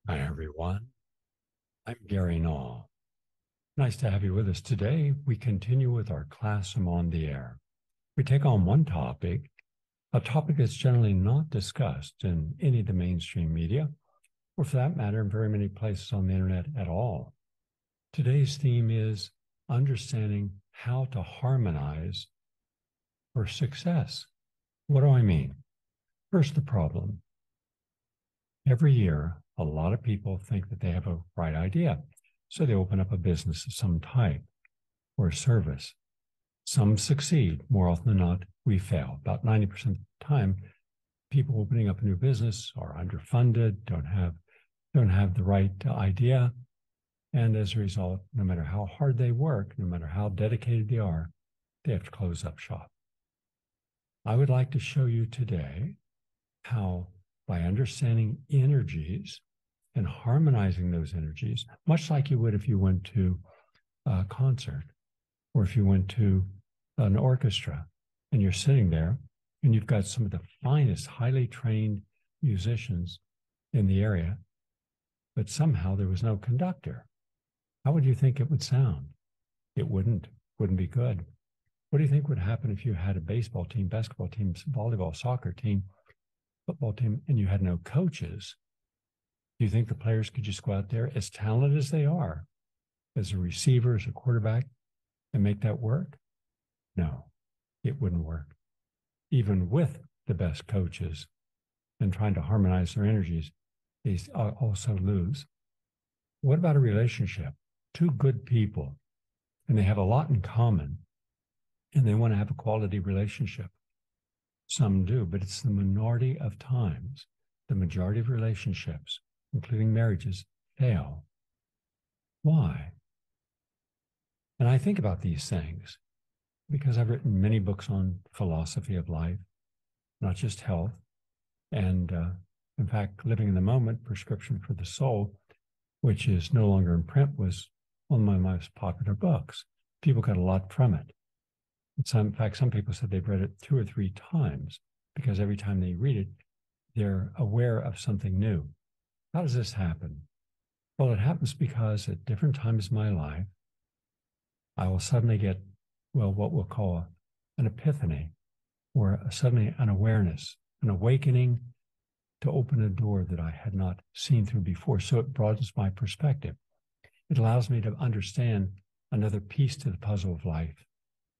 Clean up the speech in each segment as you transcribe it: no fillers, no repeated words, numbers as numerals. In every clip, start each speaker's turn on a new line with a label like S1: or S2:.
S1: Hi, everyone. I'm Gary Null. Nice to have you with us today. We continue with our class I'm on the air. We take on one topic, a topic that's generally not discussed in any of the mainstream media, or for that matter, in very many places on the internet at all. Today's theme is understanding how to harmonize for success. What do I mean? First, the problem. Every year, a lot of people think that they have a right idea. So they open up a business of some type or a service. Some succeed. More often than not, we fail. About 90% of the time, people opening up a new business are underfunded, don't have the right idea. And as a result, no matter how hard they work, no matter how dedicated they are, they have to close up shop. I would like to show you today how, by understanding energies and harmonizing those energies, much like you would if you went to a concert or if you went to an orchestra and you're sitting there and you've got some of the finest, highly trained musicians in the area, but somehow there was no conductor. How would you think it would sound? It wouldn't be good. What do you think would happen if you had a baseball team, basketball team, volleyball, soccer team, football team, and you had no coaches? Do you think the players could just go out there, as talented as they are, as a receiver, as a quarterback, and make that work? No, it wouldn't work. Even with the best coaches and trying to harmonize their energies, they also lose. What about a relationship? Two good people, and they have a lot in common, and they want to have a quality relationship. Some do, but it's the minority of times. The majority of relationships, including marriages, fail. Why? And I think about these things because I've written many books on philosophy of life, not just health. And in fact, Living in the Moment, Prescription for the Soul, which is no longer in print, was one of my most popular books. People got a lot from it. In fact, some people said they've read it 2 or 3 times because every time they read it, they're aware of something new. How does this happen? Well, it happens because at different times in my life, I will suddenly get, what we'll call an epiphany, or suddenly an awareness, an awakening to open a door that I had not seen through before. So it broadens my perspective. It allows me to understand another piece to the puzzle of life.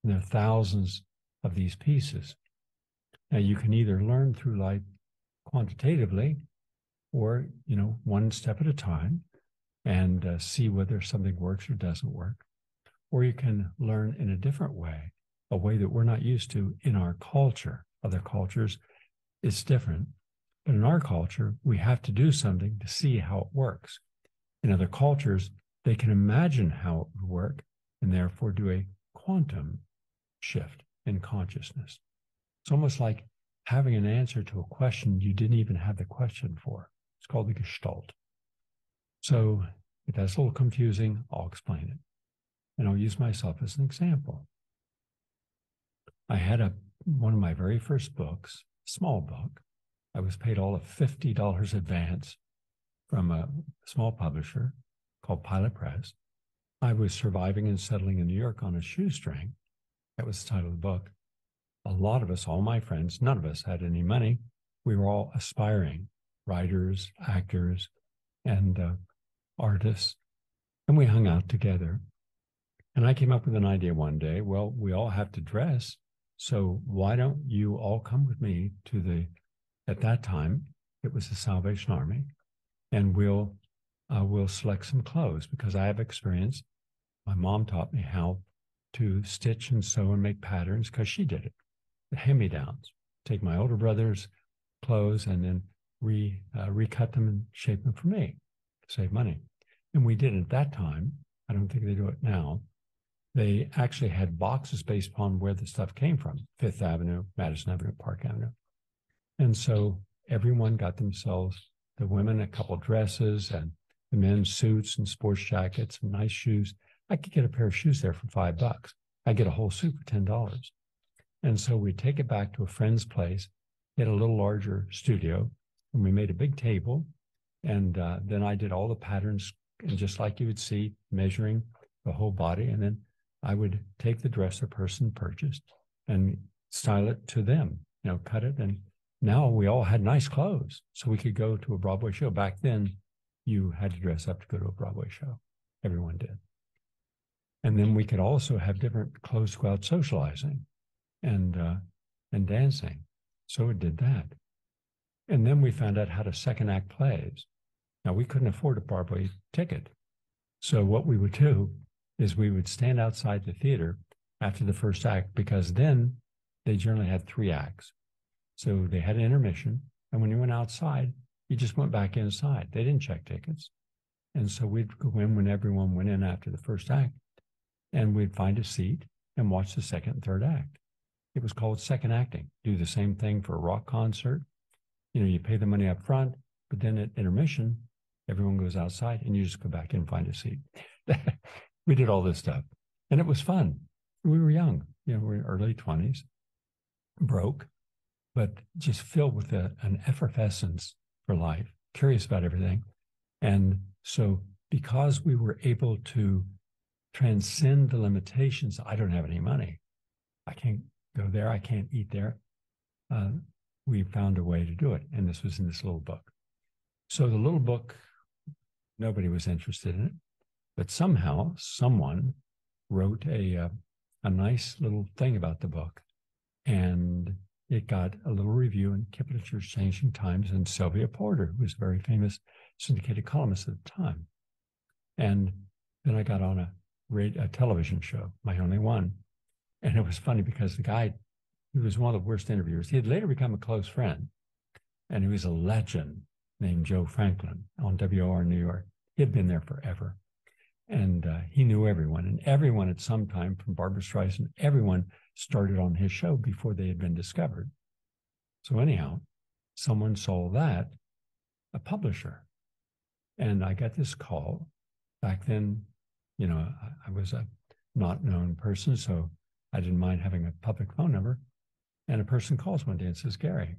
S1: And there are thousands of these pieces. Now, you can either learn through life quantitatively or, one step at a time and see whether something works or doesn't work. Or you can learn in a different way, a way that we're not used to in our culture. Other cultures, it's different. But in our culture, we have to do something to see how it works. In other cultures, they can imagine how it would work and therefore do a quantum shift in consciousness. It's almost like having an answer to a question you didn't even have the question for. It's called the Gestalt. So if that's a little confusing, I'll explain it. And I'll use myself as an example. I had one of my very first books, small book. I was paid all of $50 advance from a small publisher called Pilot Press. I was surviving and settling in New York on a shoestring. That was the title of the book. A lot of us, all my friends, none of us had any money. We were all aspiring writers, actors, and artists. And we hung out together. And I came up with an idea one day. Well, we all have to dress. So why don't you all come with me to at that time, it was the Salvation Army, and we'll select some clothes because I have experience. My mom taught me how to stitch and sew and make patterns because she did it. The hand-me-downs. Take my older brother's clothes and then recut them and shape them for me to save money. And we did it at that time. I don't think they do it now. They actually had boxes based upon where the stuff came from. Fifth Avenue, Madison Avenue, Park Avenue. And so everyone got themselves, the women, a couple of dresses, and the men suits and sports jackets and nice shoes. I could get a pair of shoes there for $5. I get a whole suit for $10. And so we take it back to a friend's place, get a little larger studio, and we made a big table, And then I did all the patterns, and just like you would see, measuring the whole body. And then I would take the dress the person purchased and style it to them, cut it. And now we all had nice clothes, so we could go to a Broadway show. Back then, you had to dress up to go to a Broadway show. Everyone did. And then we could also have different clothes to go out socializing and dancing. So it did that. And then we found out how to second act plays. Now, we couldn't afford a Broadway ticket. So what we would do is we would stand outside the theater after the first act, because then they generally had 3 acts. So they had an intermission. And when you went outside, you just went back inside. They didn't check tickets. And so we'd go in when everyone went in after the first act, and we'd find a seat and watch the second and third act. It was called second acting. Do the same thing for a rock concert. You pay the money up front, but then at intermission, everyone goes outside and you just go back in and find a seat. We did all this stuff, and it was fun. We were young, we're in early 20s, broke, but just filled with an effervescence for life, curious about everything. And so because we were able to transcend the limitations, I don't have any money, I can't go there, I can't eat there, we found a way to do it. And this was in this little book. So the little book, nobody was interested in it, but somehow someone wrote a nice little thing about the book, and it got a little review in Kiplinger Changing Times, and Sylvia Porter, who was a very famous syndicated columnist at the time. And then I got on a television show, my only one. And it was funny because the guy, he was one of the worst interviewers. He had later become a close friend, and he was a legend named Joe Franklin on WOR New York. He had been there forever. And he knew everyone, and everyone at some time, from Barbra Streisand, everyone started on his show before they had been discovered. So anyhow, someone saw that, a publisher. And I got this call. Back then, I was a not known person, so I didn't mind having a public phone number. And a person calls one day and says, Gary,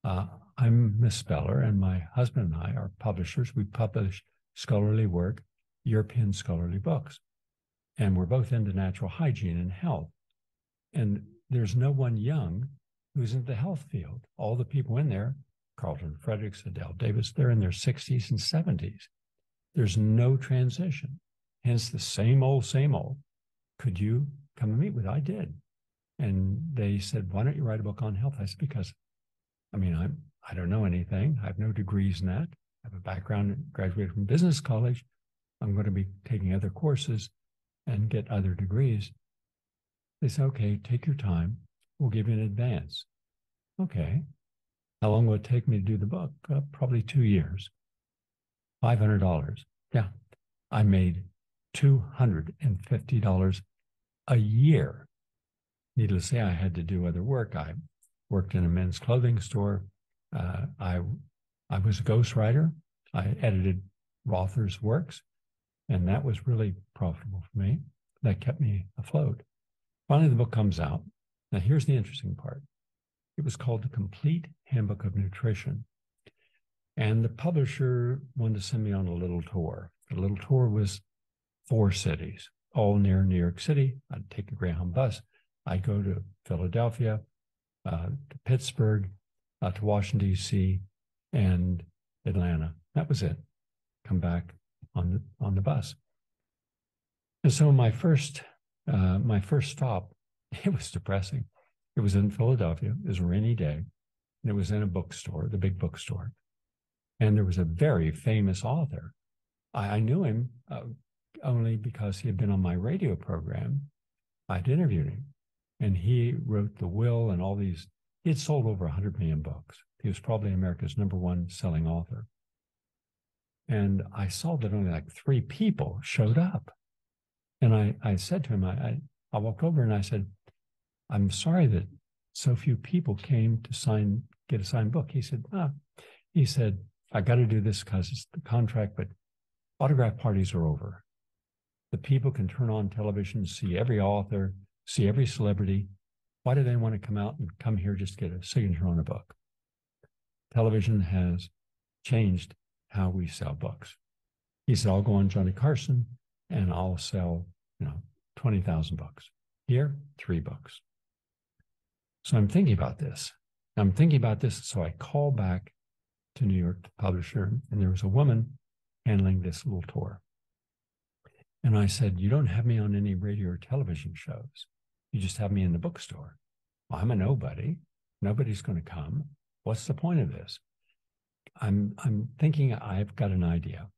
S1: I'm Miss Speller, and my husband and I are publishers. We publish scholarly work, European scholarly books. And we're both into natural hygiene and health. And there's no one young who's in the health field. All the people in there, Carlton Fredericks, Adele Davis, they're in their 60s and 70s. There's no transition. Hence the same old, same old. Could you come and meet with? I did. And they said, why don't you write a book on health? I said, because, I don't know anything. I have no degrees in that. I have a background, graduated from business college. I'm going to be taking other courses and get other degrees. They said, okay, take your time. We'll give you an advance. Okay. How long will it take me to do the book? Probably 2 years. $500. Yeah. I made $250 a year. Needless to say, I had to do other work. I worked in a men's clothing store. I was a ghostwriter. I edited authors' works, and that was really profitable for me. That kept me afloat. Finally, the book comes out. Now, here's the interesting part. It was called The Complete Handbook of Nutrition. And the publisher wanted to send me on a little tour. The little tour was 4 cities, all near New York City. I'd take a Greyhound bus. I'd go to Philadelphia, to Pittsburgh, to Washington, D.C., and Atlanta. That was it. Come back on the bus. And so my first stop, it was depressing. It was in Philadelphia. It was a rainy day, and it was in a bookstore, the big bookstore. And there was a very famous author. I knew him only because he had been on my radio program. I'd interviewed him, and he wrote The Will and all these. He had sold over 100 million books. He was probably America's #1 selling author. And I saw that only like 3 people showed up. And I said to him, I walked over and I said, I'm sorry that so few people came to get a signed book. He said, I got to do this because it's the contract, but autograph parties are over. The people can turn on television, see every author, see every celebrity. Why do they want to come out and come here just to get a signature on a book? Television has changed how we sell books. He said, I'll go on Johnny Carson and I'll sell, 20,000 books. Here, 3 books. So I'm thinking about this. So I call back to New York to the publisher, and there was a woman handling this little tour. And I said, you don't have me on any radio or television shows. You just have me in the bookstore. Well, I'm a nobody. Nobody's going to come. What's the point of this? I'm thinking I've got an idea.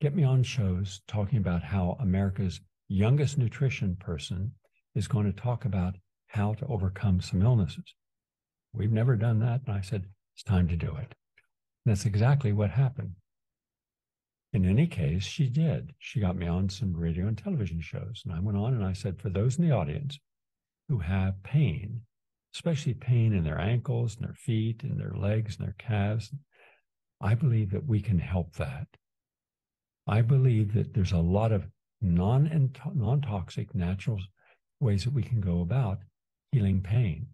S1: Get me on shows talking about how America's youngest nutrition person is going to talk about how to overcome some illnesses. We've never done that. And I said, it's time to do it. And that's exactly what happened. In any case, she did. She got me on some radio and television shows. And I went on and I said, for those in the audience who have pain, especially pain in their ankles and their feet and their legs and their calves, I believe that we can help that. I believe that there's a lot of non-toxic, natural ways that we can go about healing pain.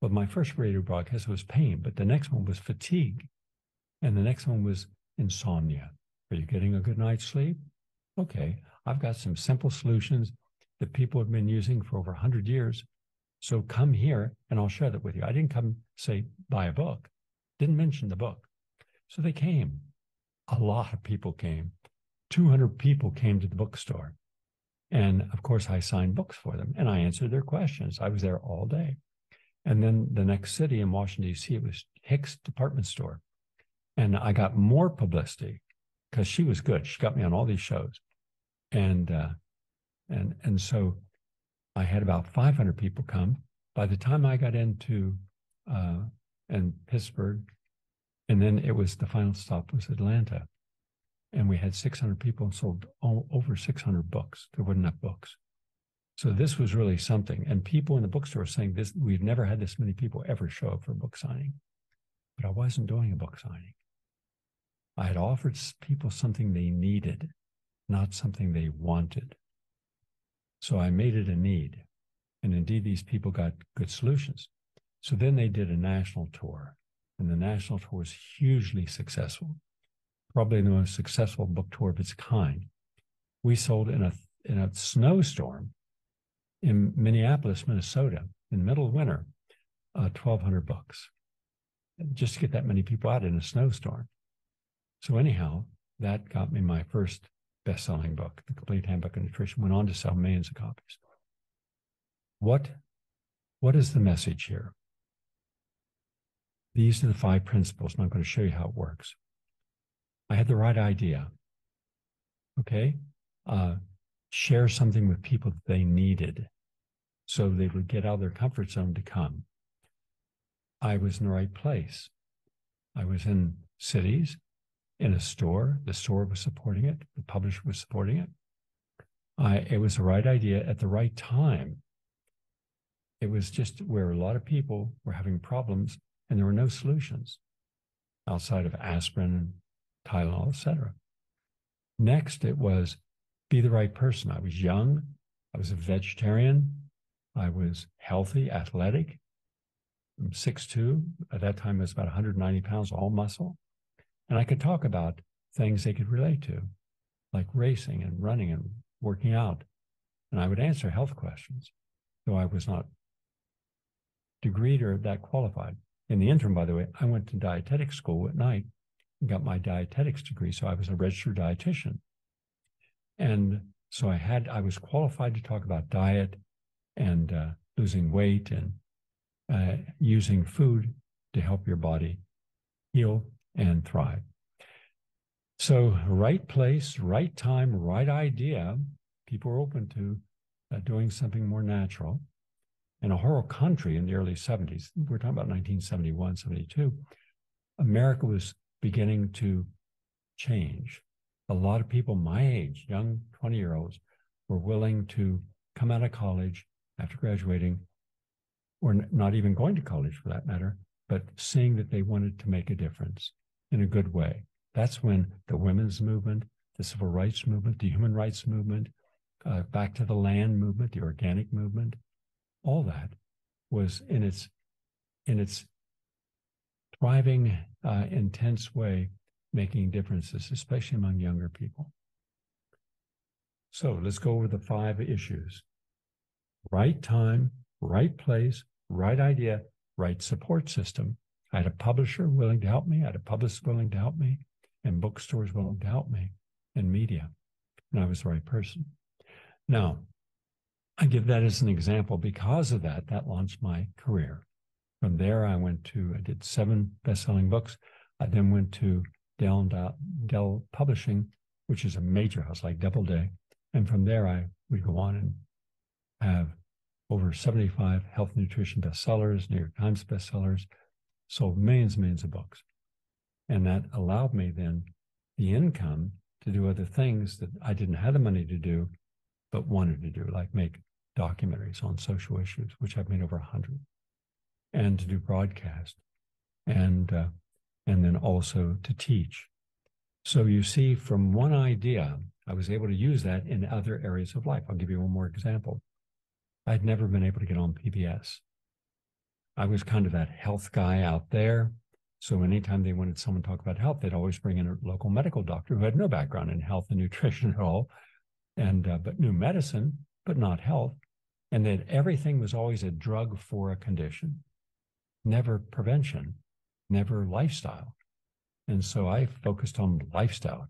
S1: Well, my first radio broadcast was pain, but the next one was fatigue. And the next one was insomnia. Are you getting a good night's sleep? Okay, I've got some simple solutions that people have been using for over 100 years. So come here and I'll share that with you. I didn't come say, buy a book. Didn't mention the book. So they came. A lot of people came. 200 people came to the bookstore. And of course, I signed books for them and I answered their questions. I was there all day. And then the next city in Washington, D.C., it was Hicks Department Store. And I got more publicity because she was good. She got me on all these shows. And so I had about 500 people come. By the time I got into Pittsburgh, and then it was the final stop was Atlanta. And we had 600 people and sold over 600 books. There weren't enough books. So this was really something. And people in the bookstore saying this, we've never had this many people ever show up for a book signing. But I wasn't doing a book signing. I had offered people something they needed, not something they wanted. So I made it a need. And indeed, these people got good solutions. So then they did a national tour. And the national tour was hugely successful. Probably the most successful book tour of its kind. We sold in a snowstorm in Minneapolis, Minnesota, in the middle of winter, 1,200 books, just to get that many people out in a snowstorm. So anyhow, that got me my first best-selling book, The Complete Handbook of Nutrition, went on to sell millions of copies. What is the message here? These are the 5 principles, and I'm going to show you how it works. I had the right idea, okay? Share something with people that they needed so they would get out of their comfort zone to come. I was in the right place. I was in cities, in a store. The store was supporting it. The publisher was supporting it. It was the right idea at the right time. It was just where a lot of people were having problems and there were no solutions outside of aspirin and Tylenol, etc. Next, it was be the right person. I was young. I was a vegetarian. I was healthy, athletic. I'm 6'2". At that time, I was about 190 pounds, all muscle. And I could talk about things they could relate to, like racing and running and working out. And I would answer health questions, though I was not degreed or that qualified. In the interim, by the way, I went to dietetics school at night and got my dietetics degree. So I was a registered dietitian. And so I was qualified to talk about diet and losing weight and using food to help your body heal and thrive. So right place, right time, right idea. People were open to doing something more natural. In a whole country in the early 70s, we're talking about 1971, 72, America was beginning to change. A lot of people my age, young 20-year-olds, were willing to come out of college after graduating, or not even going to college for that matter, but seeing that they wanted to make a difference in a good way. That's when the women's movement, the civil rights movement, the human rights movement, back to the land movement, the organic movement, all that was in its thriving, intense way, making differences, especially among younger people. So let's go over the 5 issues. Right time, right place, right idea, right support system. I had a publisher willing to help me. I had a publicist willing to help me, and bookstores willing to help me, and media. And I was the right person. Now, I give that as an example. Because of that, that launched my career. From there, I did 7 best-selling books. I then went to Dell Publishing, which is a major house like Doubleday. And from there, I would go on and have over 75 health and nutrition bestsellers, New York Times bestsellers, sold millions and millions of books. And that allowed me then the income to do other things that I didn't have the money to do, but wanted to do, like make documentaries on social issues, which I've made over 100, and to do broadcast, and then also to teach. So you see, from one idea, I was able to use that in other areas of life. I'll give you one more example. I'd never been able to get on PBS. I was kind of that health guy out there. So anytime they wanted someone to talk about health, they'd always bring in a local medical doctor who had no background in health and nutrition at all, but knew medicine, but not health. And that everything was always a drug for a condition, never prevention, never lifestyle. And so I focused on lifestyle.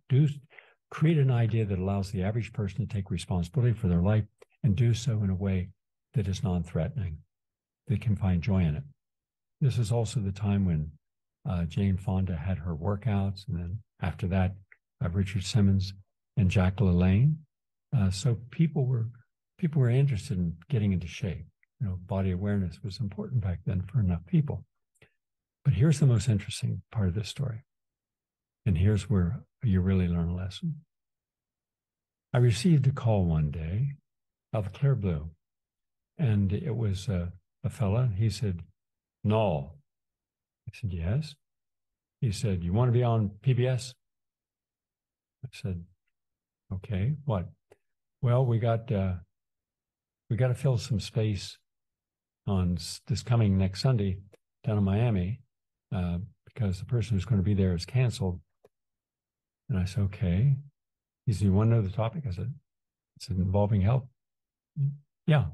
S1: Create an idea that allows the average person to take responsibility for their life and do so in a way that is non-threatening. They can find joy in it. This is also the time when Jane Fonda had her workouts, and then after that, Richard Simmons and Jack LaLanne. So people were interested in getting into shape. You know, body awareness was important back then for enough people. But here's the most interesting part of this story. And here's where you really learn a lesson. I received a call one day out of the clear blue, and it was a fella. He said, "Null." I said, "Yes." He said, "You want to be on PBS?" I said, "Okay, what?" "Well, we got to fill some space on this coming next Sunday down in Miami because the person who's going to be there is canceled." And I said, "Okay." He said, "You want to know the topic?" I said, "It's involving health." "Yeah,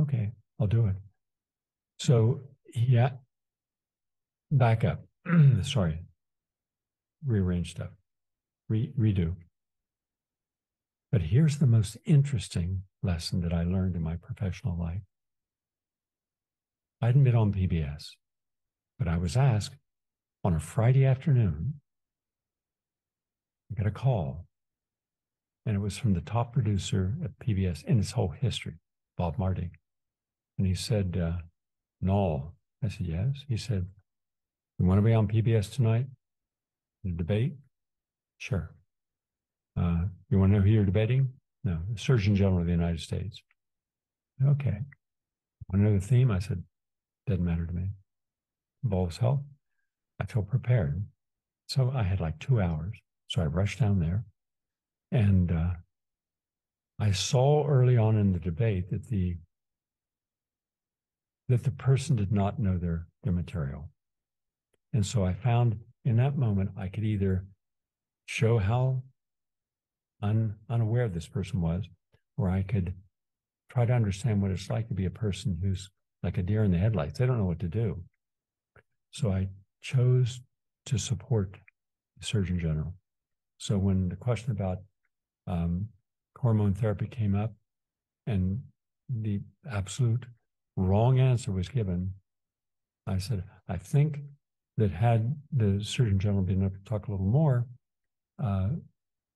S1: okay, I'll do it." So yeah, back up. Sorry, rearrange stuff, redo. But here's the most interesting lesson that I learned in my professional life. I hadn't been on PBS, but I was asked on a Friday afternoon. I got a call, and it was from the top producer at PBS in its whole history, Bob Marty. And he said, "Null." I said, "Yes." He said, "You want to be on PBS tonight? The debate?" "Sure." "You want to know who you're debating?" "No, the Surgeon General of the United States." "Okay." "Want to know the theme?" I said, "Doesn't matter to me." "Involves health?" I felt prepared. So I had like 2 hours. So I rushed down there, and I saw early on in the debate that the person did not know their material. And so I found in that moment, I could either show how unaware this person was, or I could try to understand what it's like to be a person who's like a deer in the headlights. They don't know what to do. So I chose to support the Surgeon General. So when the question about hormone therapy came up and the absolute wrong answer was given, I said, I think that had the Surgeon General been able to talk a little more,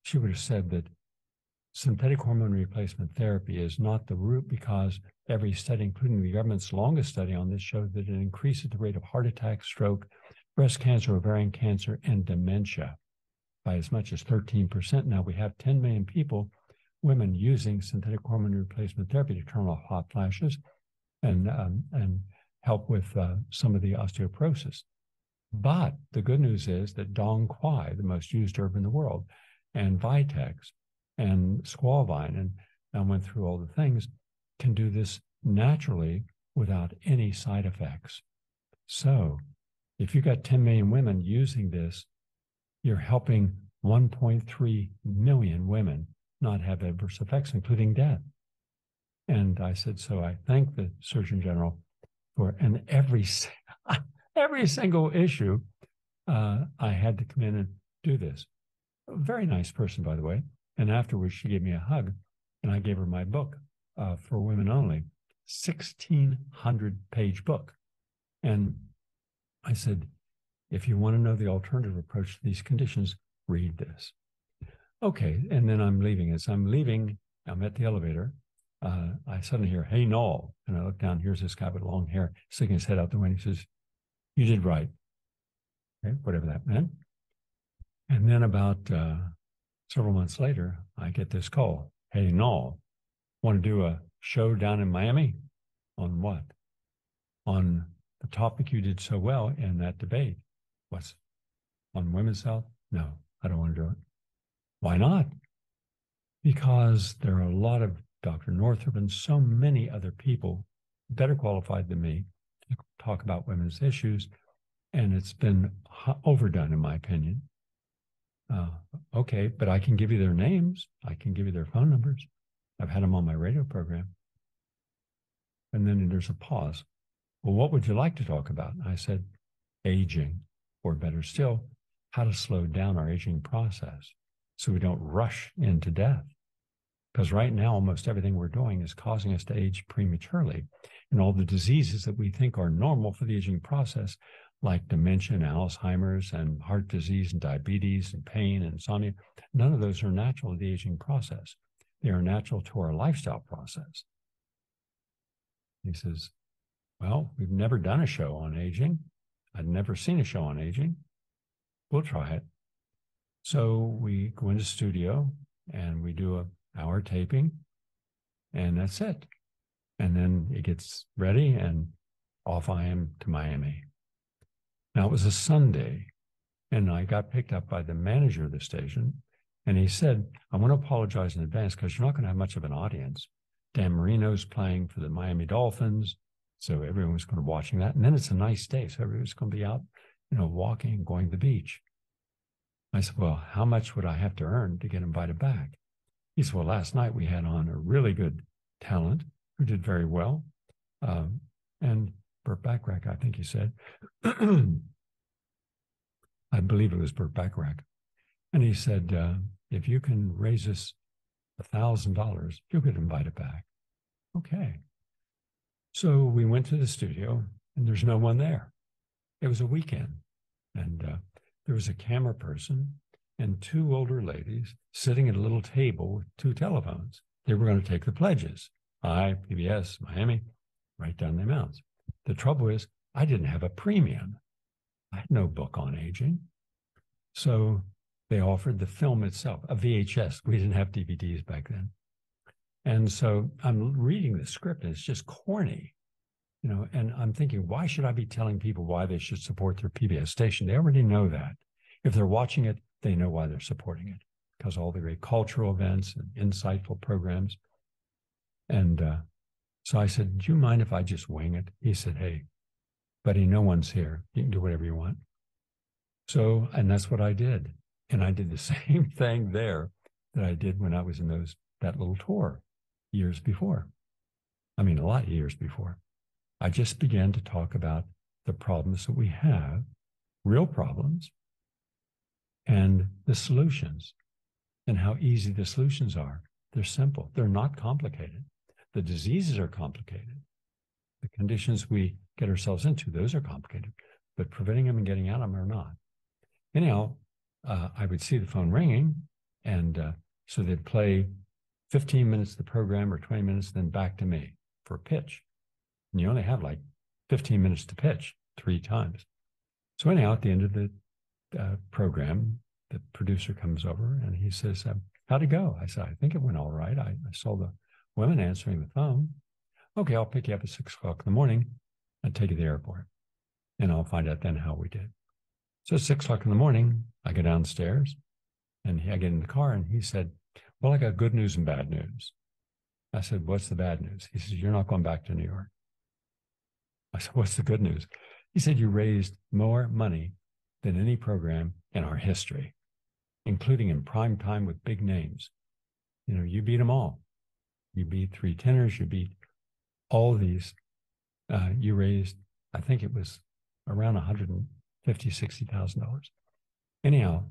S1: she would have said that synthetic hormone replacement therapy is not the route, because every study, including the government's longest study on this, showed that it increases the rate of heart attack, stroke, breast cancer, ovarian cancer, and dementia by as much as 13%. Now we have 10 million people, women, using synthetic hormone replacement therapy to turn off hot flashes and help with some of the osteoporosis. But the good news is that Dong Quai, the most used herb in the world, and Vitex and Squalvine, and I went through all the things, can do this naturally without any side effects. So if you've got 10 million women using this you're helping 1.3 million women not have adverse effects, including death. And I said, so I thank the Surgeon General for, and every single issue, I had to come in and do this. A very nice person, by the way. And afterwards, she gave me a hug, and I gave her my book for women only, 1,600-page book. And I said, if you want to know the alternative approach to these conditions, read this. Okay, and then I'm leaving. As I'm leaving, I'm at the elevator. I suddenly hear, hey, Null. And I look down, here's this guy with long hair, sticking his head out the window. He says, you did right. Okay, whatever that meant. And then about several months later, I get this call. Hey, Null, want to do a show down in Miami? On what? On the topic you did so well in that debate. What's on women's health? No, I don't want to do it. Why not? Because there are a lot of Dr. Northrup and so many other people better qualified than me to talk about women's issues, and it's been overdone, in my opinion. Okay, but I can give you their names. I can give you their phone numbers. I've had them on my radio program. And then there's a pause. Well, what would you like to talk about? I said, aging, or better still, how to slow down our aging process so we don't rush into death. Because right now, almost everything we're doing is causing us to age prematurely. And all the diseases that we think are normal for the aging process, like dementia and Alzheimer's and heart disease and diabetes and pain and insomnia, none of those are natural to the aging process. They are natural to our lifestyle process. He says, well, we've never done a show on aging. I'd never seen a show on aging. We'll try it. So we go into the studio and we do an hour taping, and that's it. And then it gets ready and off I am to Miami. Now, it was a Sunday, and I got picked up by the manager of the station, and he said, I want to apologize in advance because you're not going to have much of an audience. Dan Marino's playing for the Miami Dolphins, so everyone was going to be watching that. And then it's a nice day, so everyone's going to be out, walking, going to the beach. I said, well, how much would I have to earn to get invited back? He said, well, last night we had on a really good talent who did very well. And Burt Bacharach, I think he said, I believe it was Burt Bacharach. And he said, if you can raise us $1,000, you'll get invited back. Okay. So we went to the studio and there's no one there. It was a weekend. And there was a camera person and two older ladies sitting at a little table with two telephones. They were going to take the pledges. I, PBS, Miami, write down the amounts. The trouble is, I didn't have a premium. I had no book on aging. So they offered the film itself, a VHS. We didn't have DVDs back then. And so I'm reading the script and it's just corny, and I'm thinking, why should I be telling people why they should support their PBS station? They already know that. If they're watching it, they know why they're supporting it, because all the great cultural events and insightful programs. And so I said, do you mind if I just wing it? He said, hey, buddy, no one's here. You can do whatever you want. So, and that's what I did. And I did the same thing there that I did when I was in that little tour years before. I mean, a lot of years before. I just began to talk about the problems that we have, real problems, and the solutions, and how easy the solutions are. They're simple. They're not complicated. The diseases are complicated. The conditions we get ourselves into, those are complicated, but preventing them and getting out of them are not. Anyhow, I would see the phone ringing, and so they'd play 15 minutes of the program or 20 minutes, then back to me for a pitch. And you only have like 15 minutes to pitch 3 times. So anyhow, at the end of the program, the producer comes over and he says, how'd it go? I said, I think it went all right. I saw the women answering the phone. Okay, I'll pick you up at 6 o'clock in the morning and take you to the airport. And I'll find out then how we did. So at 6 o'clock in the morning, I go downstairs and I get in the car and he said, well, I got good news and bad news. I said, what's the bad news? He says, you're not going back to New York. I said, what's the good news? He said, you raised more money than any program in our history, including in prime time with big names. You know, you beat them all. You beat three tenors, you beat all these. You raised, I think it was around $150,000, $60,000. Anyhow,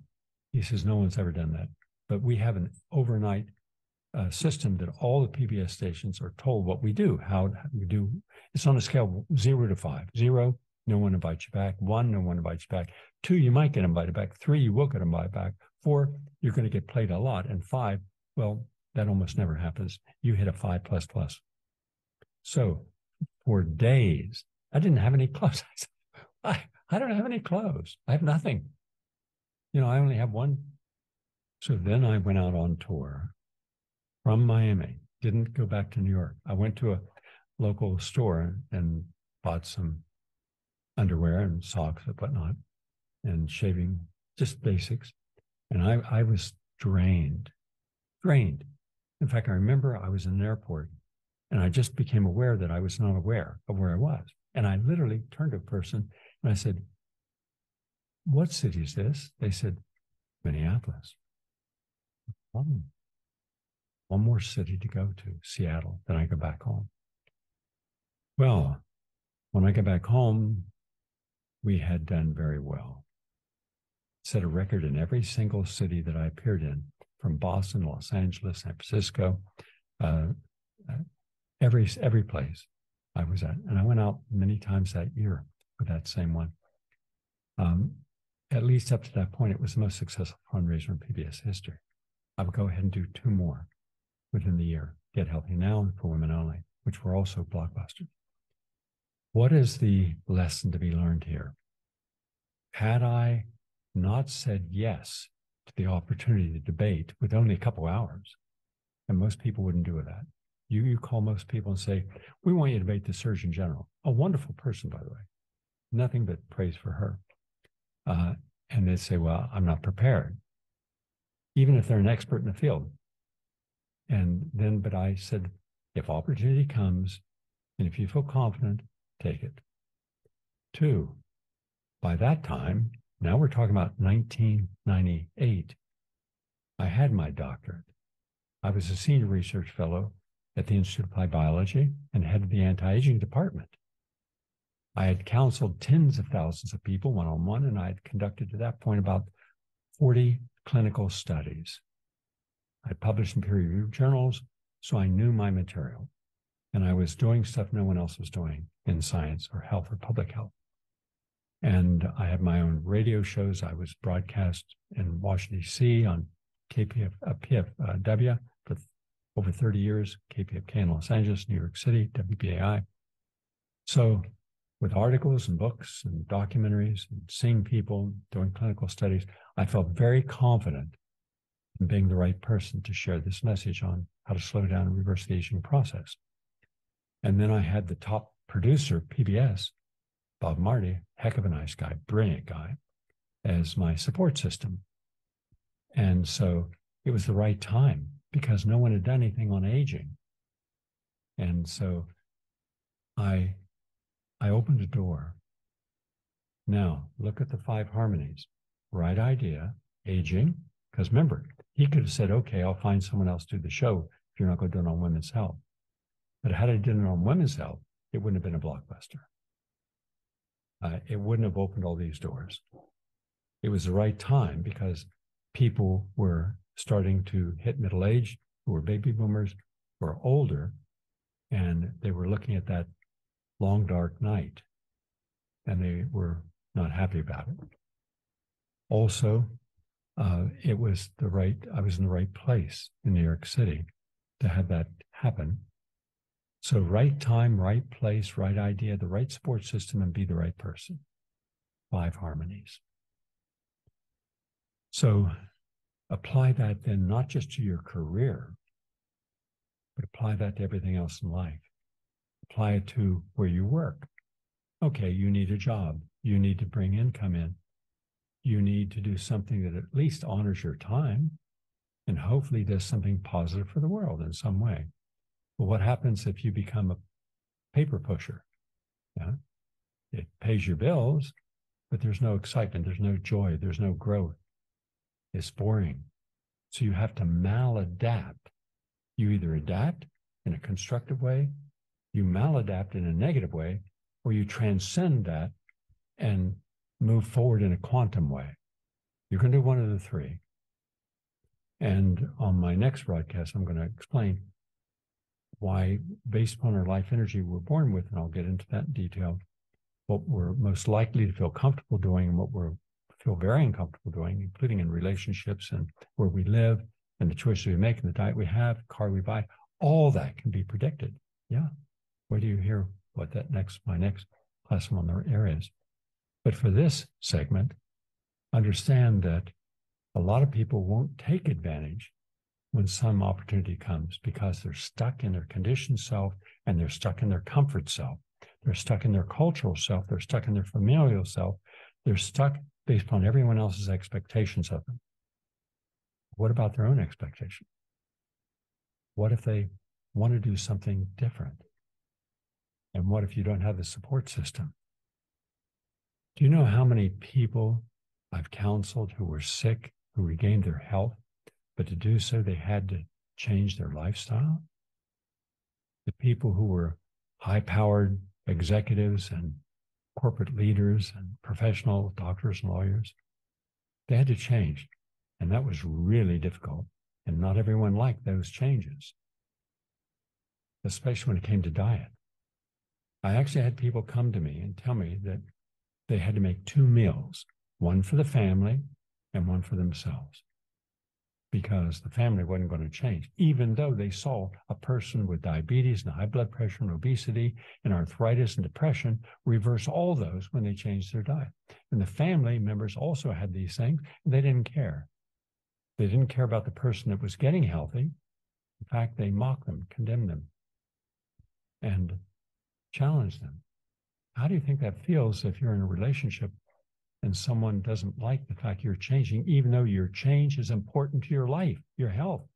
S1: he says, no one's ever done that. But we have an overnight system that all the PBS stations are told what we do, how we do. It's on a scale of 0 to 5. 0, no one invites you back. 1, no one invites you back. 2, you might get invited back. 3, you will get invited back. 4, you're going to get played a lot. And 5, well, that almost never happens. You hit a 5++. So for days, I didn't have any clothes. I don't have any clothes. I have nothing. You know, I only have one. So then I went out on tour from Miami, didn't go back to New York. I went to a local store and bought some underwear and socks and whatnot and shaving, just basics. And I was drained. In fact, I remember I was in an airport and I just became aware that I was not aware of where I was. And I literally turned to a person and I said, what city is this? They said, Minneapolis. Oh, one more city to go to, Seattle, then I go back home. Well, when I got back home, we had done very well. Set a record in every single city that I appeared in, from Boston, Los Angeles, San Francisco, every place I was at. And I went out many times that year with that same one. At least up to that point, it was the most successful fundraiser in PBS history. I would go ahead and do 2 more within the year, Get Healthy Now and For Women Only, which were also blockbusters. What is the lesson to be learned here? Had I not said yes to the opportunity to debate with only a couple hours, and most people wouldn't do that. You call most people and say, we want you to debate the Surgeon General. A wonderful person, by the way. Nothing but praise for her. And they say, well, I'm not prepared, even if they're an expert in the field. And then, but I said, if opportunity comes, and if you feel confident, take it. 2, by that time, now we're talking about 1998, I had my doctorate. I was a senior research fellow at the Institute of Applied Biology and head of the anti-aging department. I had counseled tens of thousands of people one-on-one, and I had conducted at that point about 40 clinical studies. I published in peer-reviewed journals, so I knew my material. And I was doing stuff no one else was doing in science or health or public health. And I had my own radio shows. I was broadcast in Washington, D.C. on PFW for over 30 years, KPFK in Los Angeles, New York City, WBAI. So with articles and books and documentaries and seeing people doing clinical studies, I felt very confident in being the right person to share this message on how to slow down and reverse the aging process. And then I had the top producer, PBS, Bob Marty, heck of a nice guy, brilliant guy, as my support system. And so it was the right time because no one had done anything on aging. And so I opened a door. Now, look at the 5 harmonies. Right idea, aging, because remember, he could have said, okay, I'll find someone else to do the show if you're not going to do it on women's health. But had I done it on women's health, it wouldn't have been a blockbuster. It wouldn't have opened all these doors. It was the right time because people were starting to hit middle age, who were baby boomers, who were older, and they were looking at that long, dark night, and they were not happy about it. Also, it was I was in the right place in New York City to have that happen. So right time, right place, right idea, the right support system, and be the right person. 5 harmonies. So apply that then not just to your career, but apply that to everything else in life. Apply it to where you work. Okay, you need a job. You need to bring income in. You need to do something that at least honors your time and hopefully does something positive for the world in some way. Well, what happens if you become a paper pusher? Yeah? It pays your bills, but there's no excitement, there's no joy, there's no growth. It's boring. So you have to maladapt. You either adapt in a constructive way, you maladapt in a negative way, or you transcend that and move forward in a quantum way. You're going to do one of the three. And on my next broadcast, I'm going to explain why, based upon our life energy we're born with, and I'll get into that in detail, what we're most likely to feel comfortable doing and what we're feel very uncomfortable doing, including in relationships and where we live and the choices we make and the diet we have, the car we buy, all that can be predicted. Yeah. Wait till you hear what my next class on the areas. But for this segment, understand that a lot of people won't take advantage when some opportunity comes because they're stuck in their conditioned self and they're stuck in their comfort self. They're stuck in their cultural self. They're stuck in their familial self. They're stuck based upon everyone else's expectations of them. What about their own expectation? What if they want to do something different? And what if you don't have the support system? Do you know how many people I've counseled who were sick, who regained their health, but to do so, they had to change their lifestyle? The people who were high-powered executives and corporate leaders and professional doctors and lawyers, they had to change. And that was really difficult. And not everyone liked those changes, especially when it came to diet. I actually had people come to me and tell me that they had to make 2 meals, one for the family and one for themselves, because the family wasn't going to change, even though they saw a person with diabetes and high blood pressure and obesity and arthritis and depression reverse all those when they changed their diet. And the family members also had these things, and they didn't care. They didn't care about the person that was getting healthy. In fact, they mocked them, condemned them, and challenged them. How do you think that feels if you're in a relationship and someone doesn't like the fact you're changing, even though your change is important to your life, your health,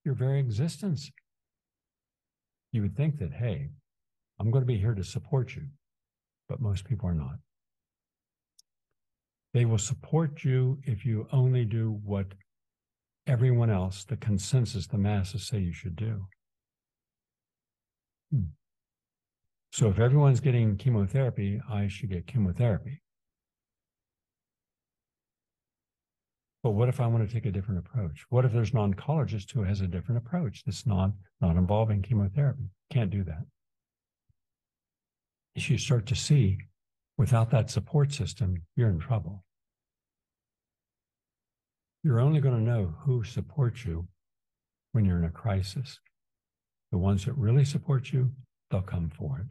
S1: your very existence? You would think that, hey, I'm going to be here to support you, but most people are not. They will support you if you only do what everyone else, the consensus, the masses say you should do. So if everyone's getting chemotherapy, I should get chemotherapy. But what if I want to take a different approach? What if there's an oncologist who has a different approach that's not involving chemotherapy? Can't do that. As you start to see, without that support system, you're in trouble. You're only going to know who supports you when you're in a crisis. The ones that really support you, they'll come forward.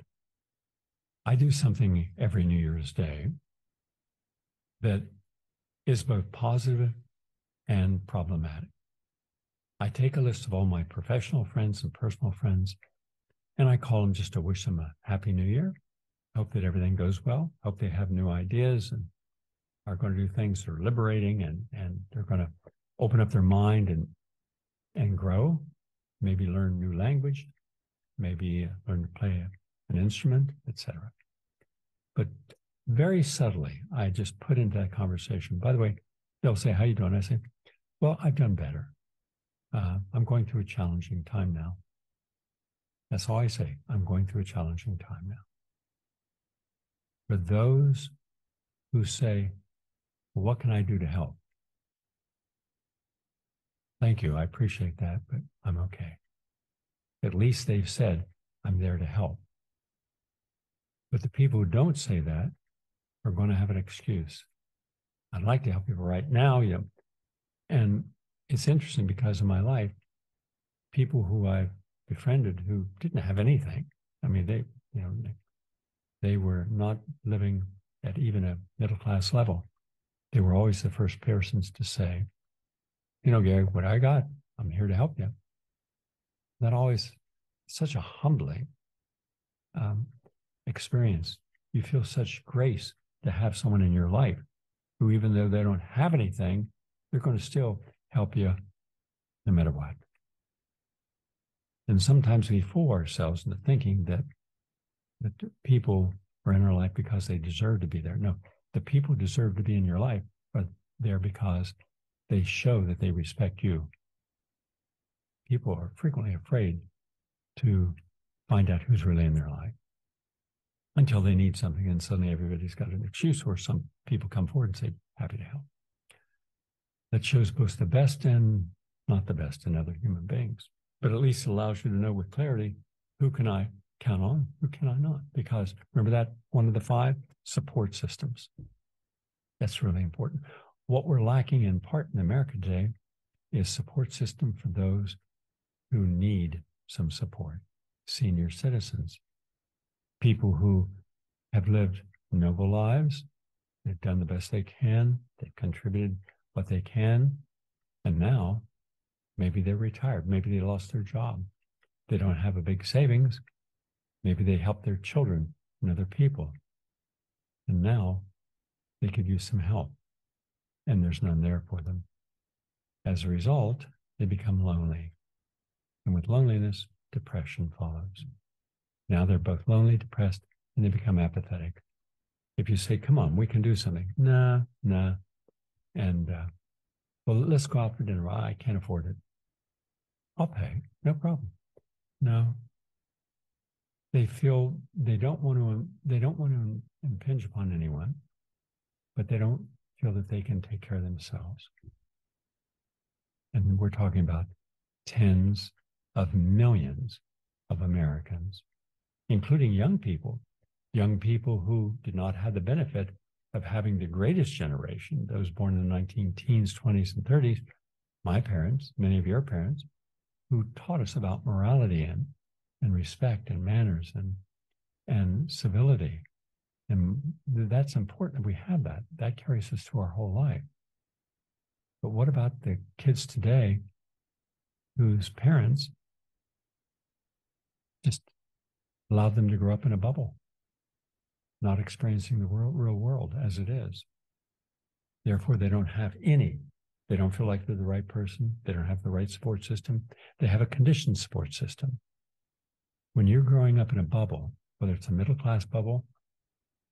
S1: I do something every New Year's Day that is both positive and problematic. I take a list of all my professional friends and personal friends, and I call them just to wish them a happy new year. Hope that everything goes well. Hope they have new ideas and are going to do things that are liberating, and they're going to open up their mind and grow, maybe learn new language, maybe learn to play an instrument, etc. But very subtly, I just put into that conversation. By the way, they'll say, how you doing? I say, well, I've done better. I'm going through a challenging time now. That's all I say. I'm going through a challenging time now. For those who say, well, what can I do to help? Thank you. I appreciate that, but I'm okay. At least they've said, I'm there to help. But the people who don't say that are going to have an excuse. I'd like to help people right now. Yeah. And it's interesting because in my life, people who I've befriended who didn't have anything, I mean, they were not living at even a middle-class level. They were always the first persons to say, you know, Gary, what I got, I'm here to help you. That always such a humbling experience. You feel such grace to have someone in your life who, even though they don't have anything, they're going to still help you no matter what. And sometimes we fool ourselves into thinking that people are in our life because they deserve to be there. No, The people who deserve to be in your life are there because they show that they respect you. People are frequently afraid to find out who's really in their life until they need something, and suddenly everybody's got an excuse, or some people come forward and say, happy to help. That shows both the best and not the best in other human beings, but at least allows you to know with clarity, who can I count on, who can I not? Because remember that one of the 5 support systems. That's really important. What we're lacking in part in America today is support system for those who need some support. Senior citizens, people who have lived noble lives, they've done the best they can, they've contributed what they can, and now maybe they're retired, maybe they lost their job, they don't have a big savings, maybe they help their children and other people, and now they could use some help, and there's none there for them. As a result, they become lonely, and with loneliness, depression follows. Now they're both lonely, depressed, and they become apathetic. If you say, come on, we can do something. Nah. And, well, let's go out for dinner. I can't afford it. I'll pay, no problem. No. They feel they don't want to impinge upon anyone, but they don't feel that they can take care of themselves. And we're talking about tens of millions of Americans, including young people who did not have the benefit of having the greatest generation, those born in the 19-teens, 20s, and 30s, my parents, many of your parents, who taught us about morality and respect and manners and civility. And that's important that we have that. That carries us through our whole life. But what about the kids today whose parents just allowed them to grow up in a bubble, not experiencing the real world as it is? Therefore, they don't have any. They don't feel like they're the right person. They don't have the right support system. They have a conditioned support system. When you're growing up in a bubble, whether it's a middle-class bubble,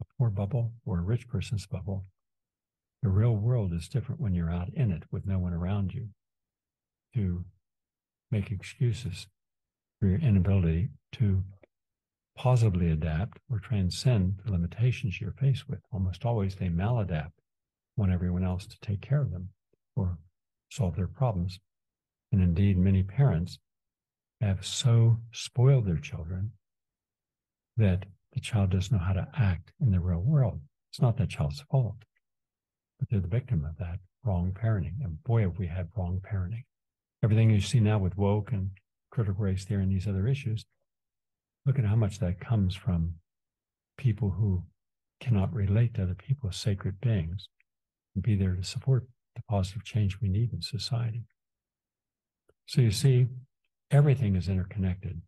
S1: a poor bubble, or a rich person's bubble, the real world is different when you're out in it with no one around you to make excuses for your inability to positively adapt or transcend the limitations you're faced with. Almost always they maladapt, want everyone else to take care of them or solve their problems. And indeed, many parents have so spoiled their children that the child doesn't know how to act in the real world. It's not that child's fault, but they're the victim of that wrong parenting. And boy, have we had wrong parenting. Everything you see now with woke and critical race theory and these other issues, look at how much that comes from people who cannot relate to other people as sacred beings and be there to support the positive change we need in society. So you see, everything is interconnected.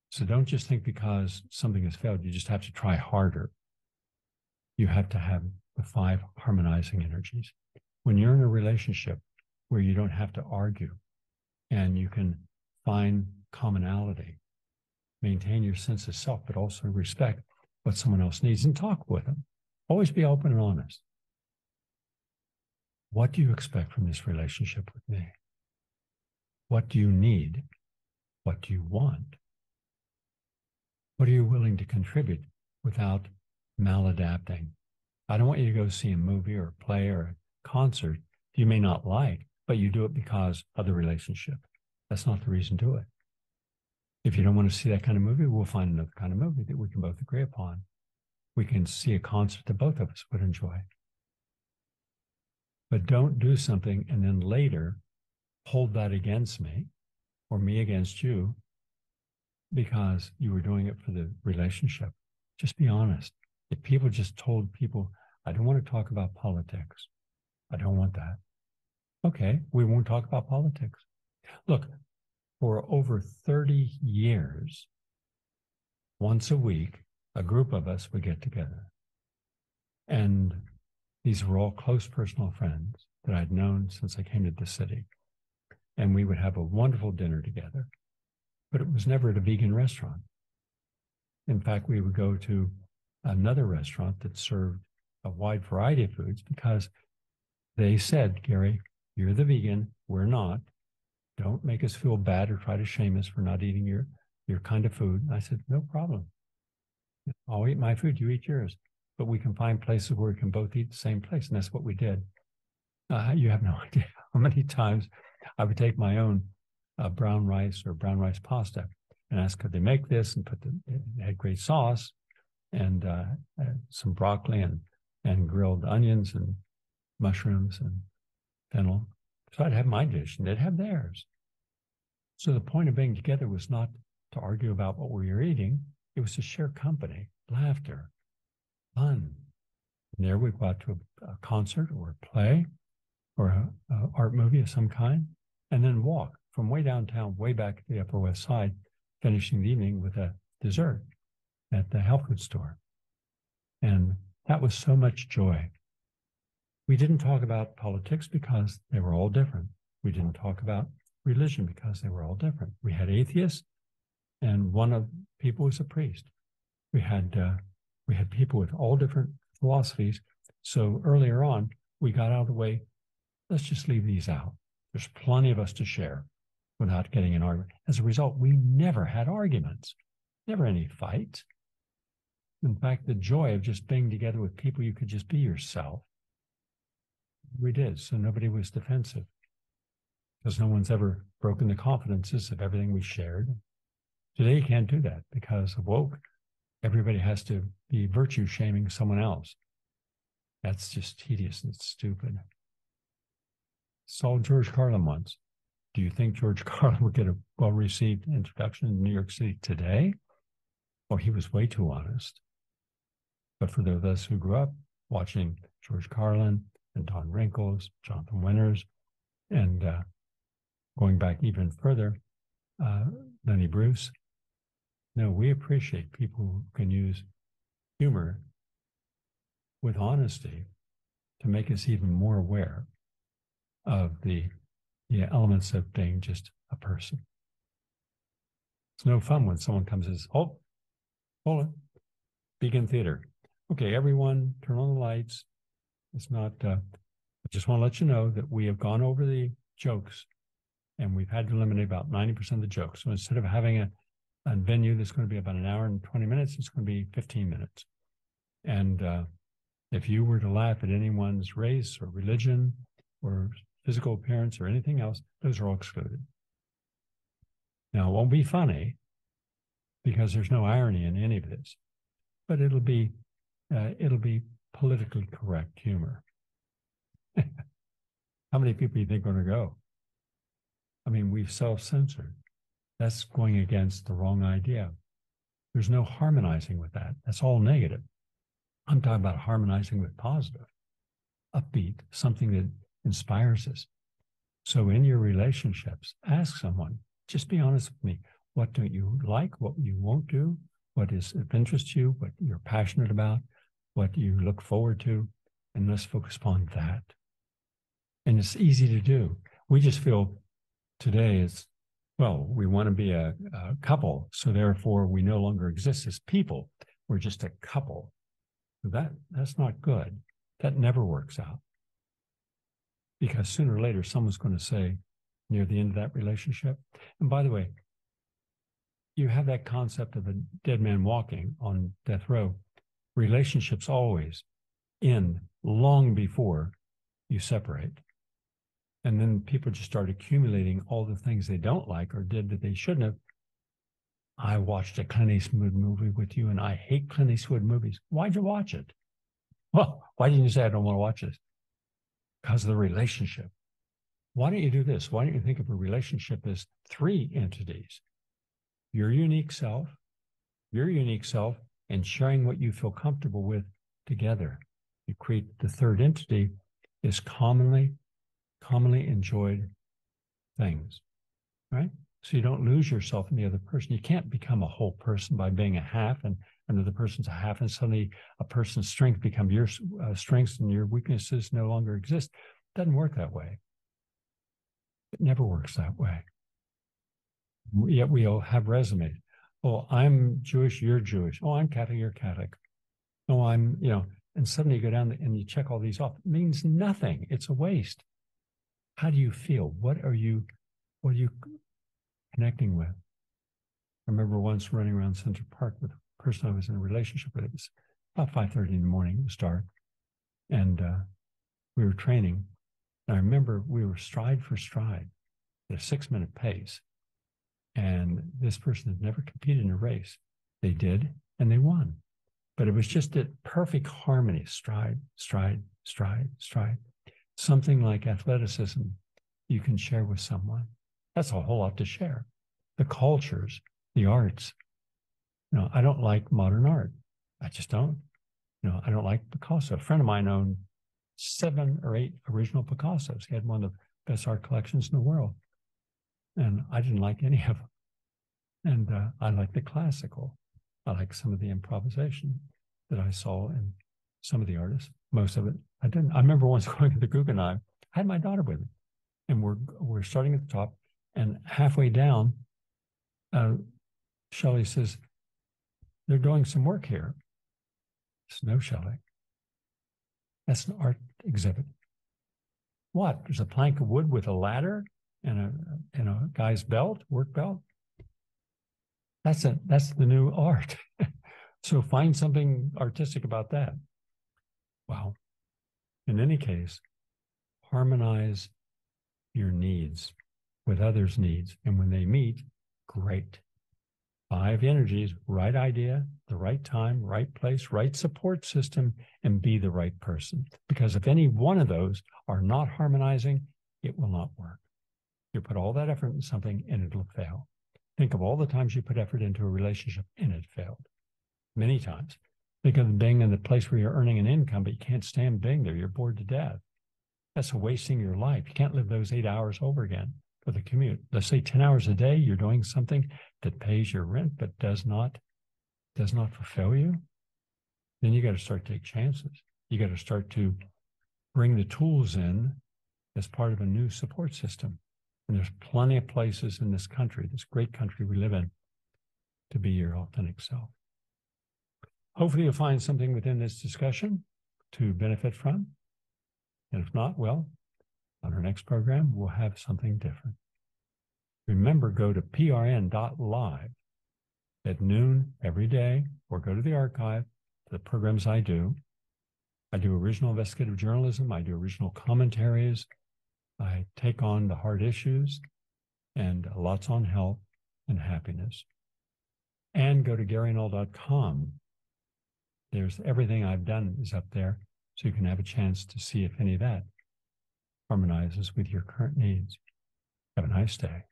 S1: So don't just think because something has failed, you just have to try harder. You have to have the 5 harmonizing energies. When you're in a relationship where you don't have to argue and you can find commonality, maintain your sense of self, but also respect what someone else needs and talk with them. Always be open and honest. What do you expect from this relationship with me? What do you need? What do you want? What are you willing to contribute without maladapting? I don't want you to go see a movie or a play or a concert you may not like, but you do it because of the relationship. That's not the reason to do it. If you don't want to see that kind of movie, we'll find another kind of movie that we can both agree upon. We can see a concert that both of us would enjoy. But don't do something and then later hold that against me or me against you because you were doing it for the relationship. Just be honest. If people just told people, I don't want to talk about politics. I don't want that. Okay, we won't talk about politics. Look, for over 30 years, once a week, a group of us would get together. And these were all close personal friends that I'd known since I came to the city. And we would have a wonderful dinner together, but it was never at a vegan restaurant. In fact, we would go to another restaurant that served a wide variety of foods because they said, Gary, you're the vegan, we're not. Don't make us feel bad or try to shame us for not eating your kind of food. And I said, no problem. I'll eat my food, you eat yours. But we can find places where we can both eat the same place. And that's what we did. You have no idea how many times I would take my own brown rice or brown rice pasta and ask, could they make this and it had great sauce and some broccoli and grilled onions and mushrooms and fennel. So I'd have my dish and they'd have theirs. So the point of being together was not to argue about what we were eating. It was to share company, laughter, fun. And there we'd go out to a concert or a play or an art movie of some kind, and then walk from way downtown, way back at the Upper West Side, finishing the evening with a dessert at the health food store. And that was so much joy. We didn't talk about politics because they were all different. We didn't talk about religion because they were all different. We had atheists, and one of the people was a priest. We had people with all different philosophies. So earlier on, we got out of the way. Let's just leave these out. There's plenty of us to share without getting an argument. As a result, we never had arguments, never any fights. In fact, the joy of just being together with people you could just be yourself, we did. So nobody was defensive because no one's ever broken the confidences of everything we shared. Today, you can't do that because of woke. Everybody has to be virtue shaming someone else. That's just tedious and stupid. Saw George Carlin once. Do you think George Carlin would get a well-received introduction in New York City today? Well, he was way too honest. But for those of us who grew up watching George Carlin and Don Rickles, Jonathan Winters, and going back even further, Lenny Bruce, no, we appreciate people who can use humor with honesty to make us even more aware of the elements of being just a person. It's no fun when someone comes and says, oh, hold on, begin theater. Okay, everyone, turn on the lights. It's not, I just want to let you know that we have gone over the jokes and we've had to eliminate about 90% of the jokes. So instead of having a venue that's going to be about an hour and 20 minutes, it's going to be 15 minutes. And if you were to laugh at anyone's race or religion or physical appearance or anything else, those are all excluded. Now, it won't be funny because there's no irony in any of this, but it'll be politically correct humor. How many people do you think are going to go? I mean, we've self-censored. That's going against the wrong idea. There's no harmonizing with that. That's all negative. I'm talking about harmonizing with positive, upbeat, something that inspires us. So in your relationships, ask someone, just be honest with me. What don't you like? What you won't do? What is of interest to you? What you're passionate about? What you look forward to? And let's focus upon that. And it's easy to do. We just feel today is, well, we want to be a couple. So therefore we no longer exist as people. We're just a couple. That's not good. That never works out. Because sooner or later, someone's going to say near the end of that relationship, and by the way, you have that concept of a dead man walking on death row. Relationships always end long before you separate. And then people just start accumulating all the things they don't like or did that they shouldn't have. I watched a Clint Eastwood movie with you, and I hate Clint Eastwood movies. Why'd you watch it? Well, why didn't you say I don't want to watch this? Because of the relationship. Why don't you do this? Why don't you think of a relationship as three entities? Your unique self, and sharing what you feel comfortable with together. You create the third entity is commonly enjoyed things, right? So you don't lose yourself in the other person. You can't become a whole person by being a half and another person's a half, and suddenly a person's strength become your strengths and your weaknesses no longer exist. It doesn't work that way. It never works that way. Yet we all have resumes. Oh, I'm Jewish, you're Jewish. Oh, I'm Catholic, you're Catholic. Oh, I'm, and suddenly you go down and you check all these off. It means nothing. It's a waste. How do you feel? What are you connecting with? I remember once running around Central Park with a person I was in a relationship with. It was about 5:30 in the morning. It was dark. And we were training. And I remember we were stride for stride at a 6-minute pace. And this person had never competed in a race. They did, and they won. But it was just a perfect harmony, stride, stride, stride, stride. Something like athleticism you can share with someone. That's a whole lot to share. The cultures, the arts. I don't like modern art. I just don't. I don't like Picasso. A friend of mine owned 7 or 8 original Picassos. He had one of the best art collections in the world. And I didn't like any of them. And I like the classical. I like some of the improvisation that I saw in some of the artists. Most of it, I didn't. I remember once going to the Guggenheim. I had my daughter with me. And we're starting at the top. And halfway down, Shelley says, they're doing some work here. No, Shelley. That's an art exhibit. What? There's a plank of wood with a ladder and a guy's belt, work belt. That's the new art. So find something artistic about that. Wow. In any case, harmonize your needs with others' needs. And when they meet, great. 5 energies, right idea, the right time, right place, right support system, and be the right person. Because if any one of those are not harmonizing, it will not work. You put all that effort into something and it'll fail. Think of all the times you put effort into a relationship and it failed. Many times. Think of being in the place where you're earning an income, but you can't stand being there. You're bored to death. That's wasting your life. You can't live those 8 hours over again for the commute. Let's say 10 hours a day, you're doing something that pays your rent, but does not fulfill you. Then you got to start to take chances. You got to start to bring the tools in as part of a new support system. And there's plenty of places in this country, this great country we live in, to be your authentic self. Hopefully you'll find something within this discussion to benefit from. And if not, well, on our next program, we'll have something different. Remember, go to PRN.Live at noon every day, or go to the archive, the programs I do. I do original investigative journalism. I do original commentaries. I take on the hard issues, and lots on health and happiness. And go to GaryNull.com. There's everything I've done is up there, so you can have a chance to see if any of that harmonizes with your current needs. Have a nice day.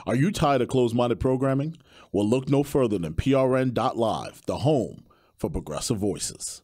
S2: Are you tired of closed-minded programming? Well, look no further than PRN.Live, the home for progressive voices.